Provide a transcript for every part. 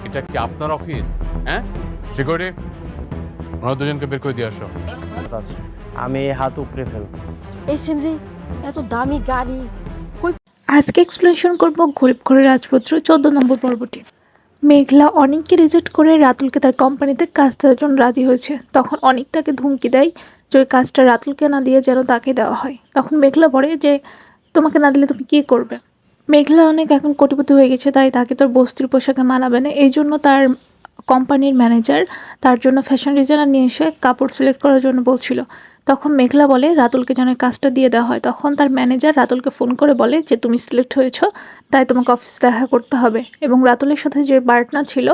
এটা কি আপনার অফিস? হ্যাঁ, সিকিউরিটি, ওনারা দুজনকে বের করে দিয়ে আসো। আছে, আমি হাত উপরে ফেলবো। এই সেমরি এত দামি গাড়ি কই? আজকে এক্সপ্লেনেশন করব গরিব ঘরের রাজপুত্র 14 নম্বর পর্বটি। মেঘলা অনিককে রিজেক্ট করে রাতুলকে তার কোম্পানিতে কাজ দেওয়ার জন্য রাজি হয়েছে। তখন অনিক তাকে ধুমকি দেয় যে ওই কাজটা রাতুলকে না দিয়ে যেন তাকে দেওয়া হয়। তখন মেঘলা বলে যে তোমাকে না দিলে তুমি কী করবে। মেঘলা অনেক এখন কোটিপতি হয়ে গেছে, তাই তাকে তোর বস্তির পোশাকে মানাবে না। এই জন্য তার কোম্পানির ম্যানেজার তার জন্য ফ্যাশন ডিজাইনার নিয়ে এসে কাপড় সিলেক্ট করার জন্য বলছিল। তখন মেঘলা বলে রাতুলকে যেন এই কাজটা দিয়ে দেওয়া হয়। তখন তার ম্যানেজার রাতুলকে ফোন করে বলে যে তুমি সিলেক্ট হয়েছো, তাই তোমাকে অফিসে দেখা করতে হবে। এবং রাতুলের সাথে যে পার্টনার ছিল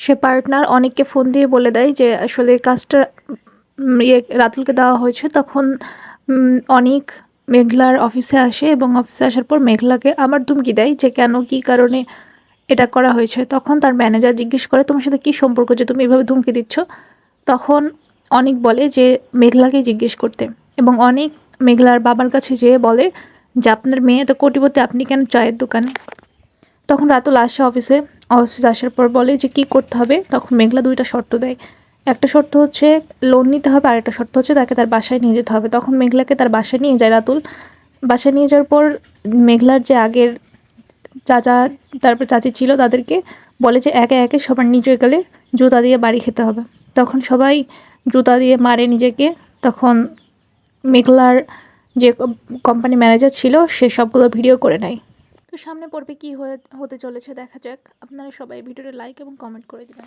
সে পার্টনার অনেককে ফোন দিয়ে বলে দেয় যে আসলে এই কাজটা রাতুলকে দেওয়া হয়েছে। তখন অনেক মেঘলার অফিসে আসে এবং অফিসে আসার পর মেঘলাকে আবার ধুমকি দেয় যে কেন কী কারণে এটা করা হয়েছে। তখন তার ম্যানেজার জিজ্ঞেস করে তোমার সাথে কী সম্পর্ক যে তুমি এভাবে ধুমকি দিচ্ছ। তখন অনেক বলে যে মেঘলাকে জিজ্ঞেস করতে, এবং অনেক মেঘলার বাবার কাছে যেয়ে বলে যে আপনার মেয়ে তো কোটিপতি, আপনি কেন চায়ের দোকানে। তখন রাতুল আসে অফিসে আসার পর বলে যে কী করতে হবে। তখন মেঘলা দুইটা শর্ত দেয়। একটা শর্ত হচ্ছে লোন নিতে হবে, আর একটা শর্ত হচ্ছে তাকে তার বাসায় নিয়ে যেতে হবে। তখন মেঘলাকে তার বাসায় নিয়ে যায় রাতুল। বাসায় নিয়ে যাওয়ার পর মেঘলার যে আগের চাচা তারপর চাচি ছিল তাদেরকে বলে যে একে একে সবার নিজের গালে জুতা দিয়ে বাড়ি খেতে হবে। তখন সবাই জুতা দিয়ে মারে নিজেকে। তখন মেঘলার যে কোম্পানি ম্যানেজার ছিল সে সবগুলো ভিডিও করে নেয়। তো সামনে পর্বে কী হতে চলেছে দেখা যাক। আপনারা সবাই ভিডিওটা লাইক এবং কমেন্ট করে দেবেন।